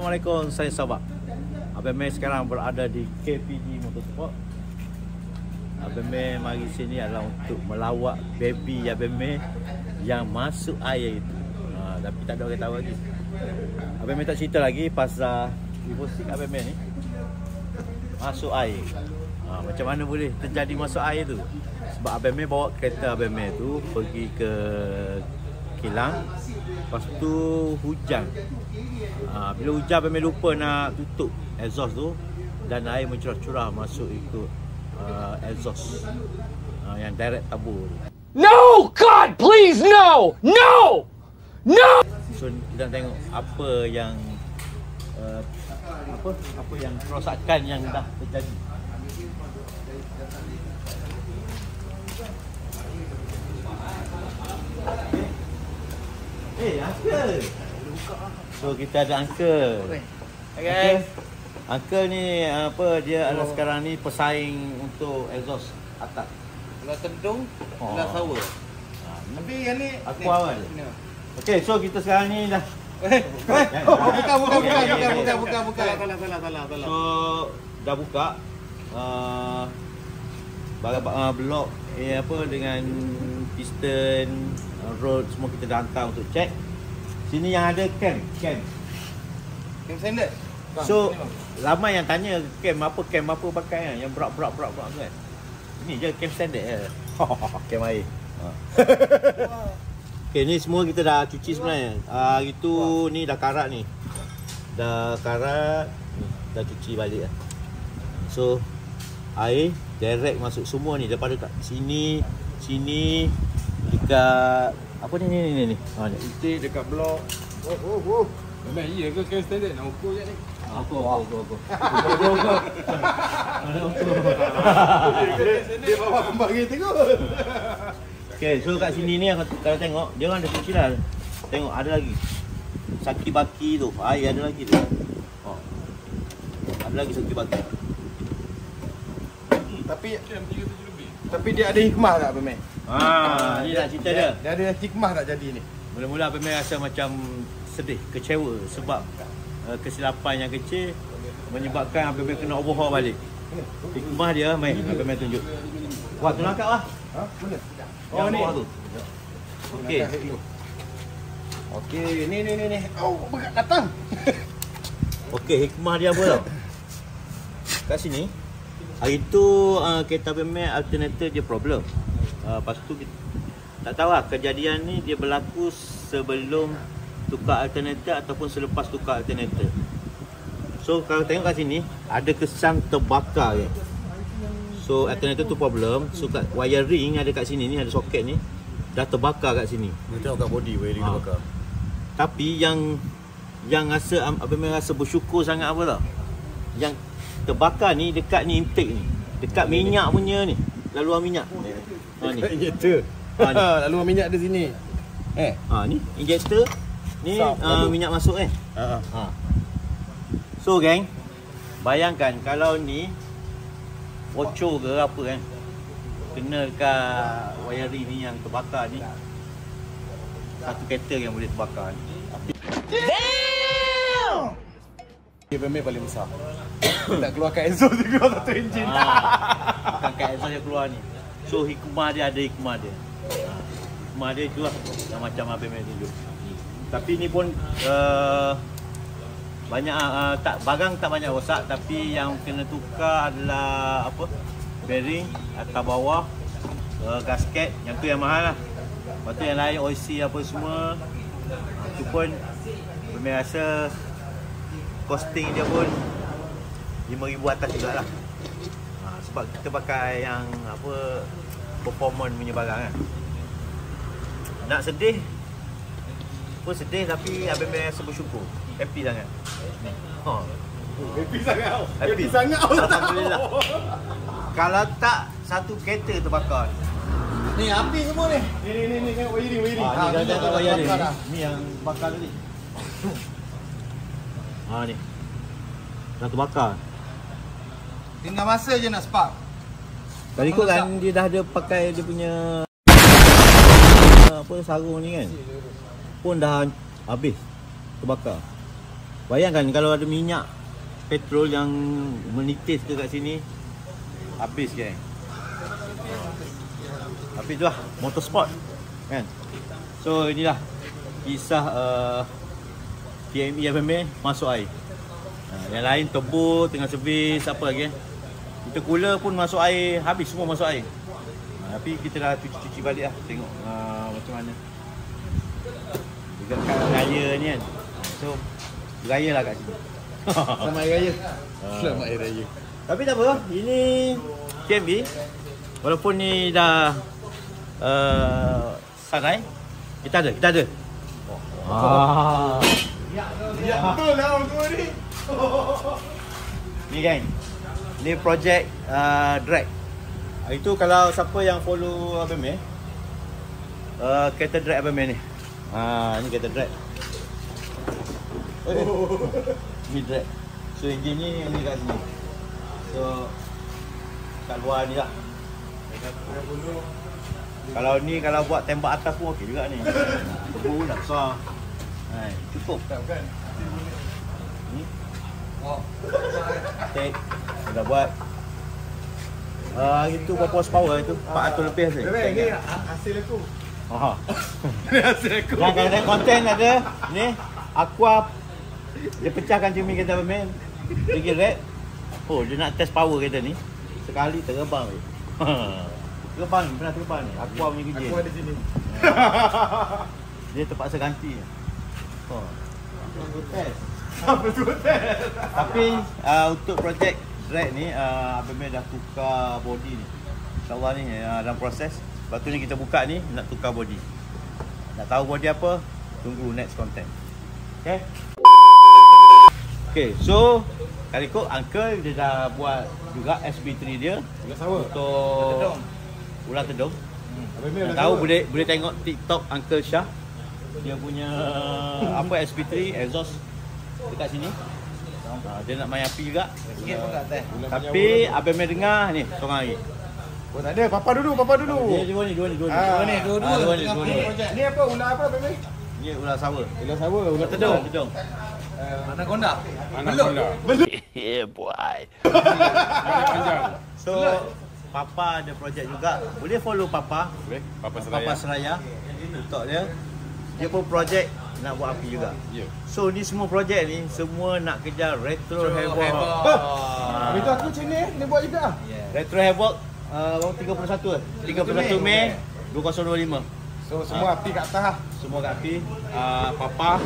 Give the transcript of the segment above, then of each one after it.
Assalamualaikum, saya Sabah. Abang Mei sekarang berada di KPD Motorsport. Abang Mei mari sini adalah untuk melawat baby Abang Mei yang masuk air itu. Tapi tak ada orang tahu lagi. Abang Mei tak cerita lagi pasal Evosik Abang Mei ni masuk air. Macam mana boleh terjadi masuk air tu? Sebab Abang Mei bawa kereta Abang Mei tu pergi ke kilang. Lepas tu hujan. Bila hujan Abang Mei lupa nak tutup exhaust tu dan air mencurah-curah masuk ikut exhaust yang direct tabur. No! God, please, no! No! No! So kita tengok apa yang apa yang kerosakan yang dah terjadi. Uncle. So kita ada Uncle. Hey guys. Uncle ni apa dia adalah sekarang ni pesaing untuk exhaust atas. Belah tendung, belah sour. Tapi yang ni aku awal. Okey, so kita sekarang ni dah bukan. So dah buka blok apa dengan piston, road semua kita dah hantar untuk check. Sini yang ada cam standard. So ramai yang tanya cam apa pakai yang berat kan. Ini je cam standard je. Cam air. Okey, ni semua kita dah cuci sebenarnya. Hari tu ni dah karat ni. Dah karat, dah cuci balik lah. So air direct masuk semua ni daripada kat sini dekat apa ni. Titik dekat blok. Memang iya ke cam standard nak ukur je ni. Ukur. Dia bawa kembang gitu kot. Okay, so kat sini ni kalau tengok dia orang dah cuci lah. Tengok ada lagi saki baki tu, air ada lagi tu. Ada lagi saki baki. Tapi dia ada hikmah tak Abang Mei? Ni nak cerita dia. Dia ada hikmah tak jadi ni? Mula-mula Abang Mei rasa macam sedih, kecewa sebab kesilapan yang kecil menyebabkan Abang Mei kena overhaul balik. Hikmah dia, mai Abang Mei tunjuk. Wah, tu angkat lah. Mana? Yang bawah tu. Okey. Okey, ni. Oh, berat datang. Okey, hikmah dia apa tau? Kat sini hari tu kereta Abang Mei alternator dia problem. Lepas tu tak tahu lah kejadian ni dia berlaku sebelum tukar alternator ataupun selepas tukar alternator. So kalau tengok kat sini ada kesan terbakar je. So alternator tu problem. So kat wiring ada kat sini ni, ada soket ni dah terbakar kat sini. Macam kat body wiring terbakar. Tapi yang rasa Abang Mei rasa bersyukur sangat apa tau? Yang terbakar ni dekat ni intake ni. Dekat minyak punya ni. Laluan minyak. Ni. Injektor. Laluan minyak ada sini. Ni injektor. Ni minyak masuk kan. So gang, bayangkan kalau ni bocor ke apa kan, kena dekat wiring ni yang terbakar ni, satu kereta yang boleh terbakar ni. Damn! Abang Mei paling besar. Tak keluarkan exhaust dia keluar satu enjin. Bukan kat exhaust dia keluar ni. So hikmah dia ada hikmah dia. Hikmah dia itulah yang macam Abang Mei tunjuk. Tapi ni pun banyak barang tak banyak rosak, tapi yang kena tukar adalah apa? Bearing atas bawah, gasket, yang tu yang mahal lah. Lepas tu yang lain OC apa semua. Tu pun Abang Mei rasa costing dia pun 5,000 atas jugalah. Sebab kita pakai yang apa, performance punya barang kan. Nak sedih pun sedih, tapi Abang Mei rasa bersyukur. Happy sangat. Happy sangat. Alhamdulillah. Kalau tak satu kereta terbakar. Ni api semua ni. Ni tengok wiring. Ni dah tengok wiring ni. Ni yang bakar tadi. Ni. Dah terbakar. Tinggal masa je nak spark. Tadi kot kan dia dah ada pakai dia punya apa sarung ni kan. Pun dah habis terbakar. Bayangkan kalau ada minyak petrol yang menitis ke kat sini, habis geng. Tapi itulah motorsport kan. So inilah kisah PME FMA masuk air. Yang lain tebur tengah servis apa lagi. Kita cooler pun masuk air, habis semua masuk air. Tapi kita dah cuci-cuci balik lah, tengok macam mana. Dekat raya ni kan. So beraya lah kat sini. Selamat Hari Raya. Selamat Hari Raya. Tapi tak apa, ini KMB. Walaupun ni dah sunrise, kita ada. Ya betul lah orang ni. Ni geng, ni projek drag. Itu kalau siapa yang follow Abang Meh, kereta drag Abang Meh ni. Ni kereta drag. Ni drag. So engine ni kat sini. So kat luar ni lah. Kalau buat tembak atas pun okey juga ni. Tebu dah besar. Cukup. Ni. Take. Dah buat. Itu berapa horsepower itu? 400 lebih hasil. Ni hasil aku. Ni hasil aku. Yang kadang konten ada ni Aqua, dia pecahkan cermin kereta Abang. Pergi red. Oh, dia nak test power kereta ni. Sekali terbang je. Terbang ni, pernah terbang ni. Aqua punya kerja. Aku ada sini. Dia terpaksa ganti. Betul test. Betul test. Tapi untuk projek drag ni Abang dah tukar body ni. InsyaAllah ni dalam proses. Lepas tu ni kita buka ni nak tukar body. Nak tahu body apa? Tunggu next content. Okay, so kali kok Uncle dia dah buat juga SB3 dia untuk ulang tedung. Nak tahu boleh tengok TikTok Uncle Shah. Dia punya apa SB3 exhaust dekat sini. Dia nak main api juga. Sikit pun kat atas. Tapi Abang Meh dengar ni seorang lagi. Oh tak ada, papa dulu. Dia dua ni. Dua ni. Ni apa ular apa Bebe? Ni ular sawa. Ular sawa, ular Tedung. Anaconda. Belum. Yeah boy. So Papa ada projek juga. Boleh follow Papa. Boleh. Papa Seraya. TikTok dia. Dia pun projek nak buat api juga. So ni semua projek ni semua nak kejar retro havoc. Itu aku channel ni buat juga. Retro havoc 31 Mei 2025. So semua api kat atas lah. Semua kat api. Papa,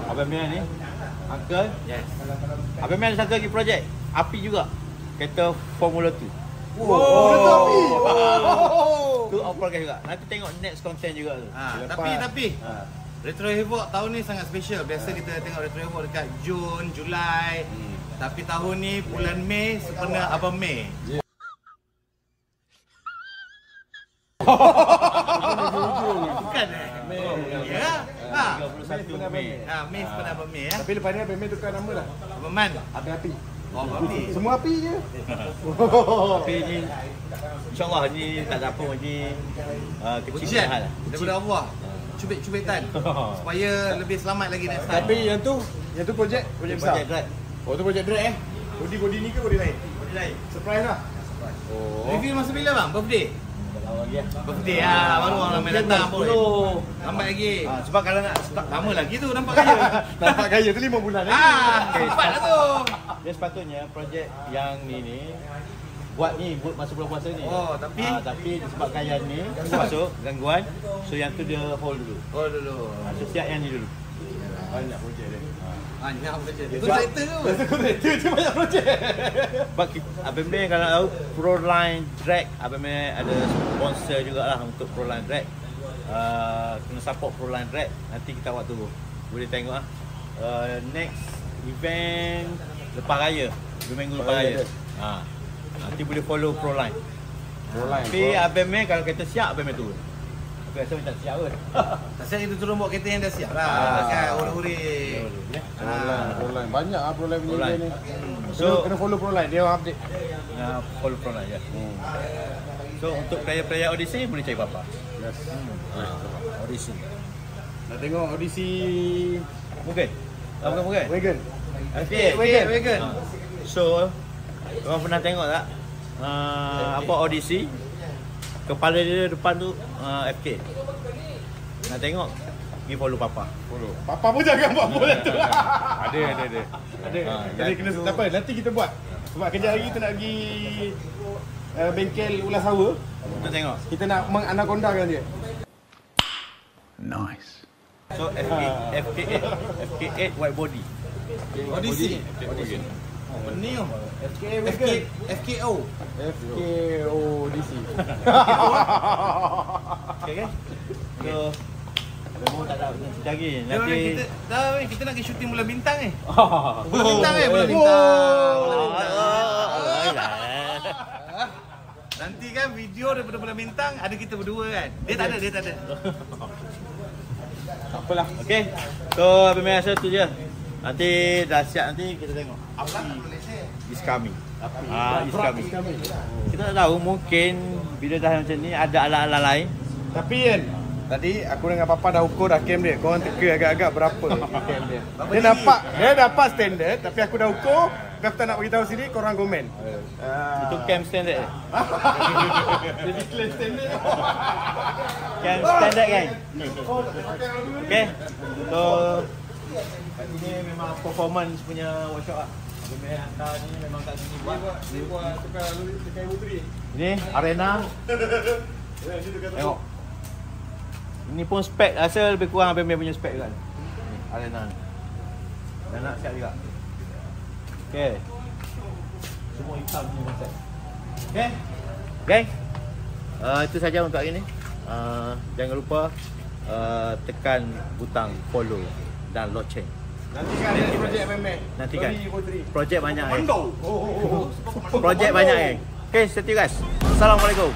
Abang Meh ni, Uncle. Yes. Abang Meh ada satu lagi projek, api juga. Kereta Formula 2. Kereta api. Tu off-road juga. Nanti tengok next content juga tu. Tapi Retro Havoc tahun ni sangat special. Biasa kita tengok Retro Havoc dekat Jun, Julai. Tapi tahun ni bulan Mei sebenarnya Abang Mei. Bukan Mei. Ya. 31 Mei. Mei sebenarnya Abang Mei ya. Tapi lepas ni Abang Meh tukar nama lah. Abang Man. Api. Oh, Abang Mei. Semua api je. Tapi ni InsyaAllah ni tak ada apa ni kecil Ujian mahal lah. daripada Allah. Cubit-cubitan supaya lebih selamat lagi next time. Tapi yang tu projek besar. Projek drag. Oh tu projek drag Body ni ke body lain? Body lain. Surprise lah. Review masa bila bang? Birthday? Lama lagi lah. Birthday baru orang ramai datang pun. Lambat lagi. Sebab kalau nak start Lama lagi tu nampak kaya. Nampak gaya tu 5 bulan lagi. Cepat lah tu. dia sepatutnya projek yang ni buat masa bulan puasa ni. Tapi disebabkan yang ni masuk gangguan, so yang tu dia hold dulu. So siap yang ni dulu. Banyak projek dia. Banyak projek. Kontraktor tu. Kontraktor je banyak projek. Sebab Abang Meh kalau tahu Proline Drag, Abang Meh ada sponsor jugalah untuk Proline Drag. Kena support Proline Drag. Nanti kita buat tu. Boleh tengok lah. Next event lepas raya, 2 minggu lepas raya. Nanti boleh follow Proline. Tapi Abang Meh kalau kata siap, Abang Meh turun. Aku rasa macam tak siap pun. Tak siap kita turun bawa kereta yang dah siap lah. Kan uri-uri. Proline. Banyak lah Proline punya Proline. ni. So kena follow Proline, dia orang update. follow Proline je. So untuk player-player audisi boleh cari Papa. Yes. Audisi. Nak tengok audisi Mungkin. Mungkin. Wagon. Wagon. So, korang pernah tengok tak? Apa audisi? Kepala dia depan tu FK. Nak tengok? Pergi follow Papa. Follow. Papa pun jangan buat bola tu. Ada. Jadi kena tak apa, nanti kita buat. Sebab kejap lagi kita nak pergi bengkel ulas hawa. Kita tengok. Kita nak menganakondakan dia. Nice. So FK8 white body. Audisi. Apa ni? FKO. FKODC. Okay. So Memang tak ada cerita lagi. Nanti kita nak pergi syuting Bulan Bintang ni. Bulan Bulan Bintang. Bulan Bintang. Nanti kan video daripada Bulan Bintang ada kita berdua kan. Dia tak ada. Tak apalah. Okay. So Abang rasa tu je. Nanti dah siap nanti kita tengok. Is coming. Is coming. Kita tak tahu mungkin bila dah macam ni ada alat-alat lain. Tapi kan tadi aku dengan Papa dah ukur dah cam dia. Korang teka agak-agak berapa cam dia. Dia dapat standard tapi aku dah ukur. Aku tak nak beritahu sini, korang komen. Itu cam standard. Dia declare standard. Cam standard kan? Okay. So ini memang performance punya workshop lah. Abang Meh hantar ni memang kat sini buat. Dia buat tekan puteri. Ini arena. Tengok. Ini pun spek rasa lebih kurang Abang Meh punya spek kan. Arena ni. Dan nak siap juga. Okay. Semua hitam ni konsep. Okay. Gang. Itu saja untuk hari ni. Jangan lupa tekan butang follow dan loceng. Nanti kan ada projek MMA. Nanti kan projek banyak kan. Projek banyak kan. Okay, stay tuned guys. Assalamualaikum.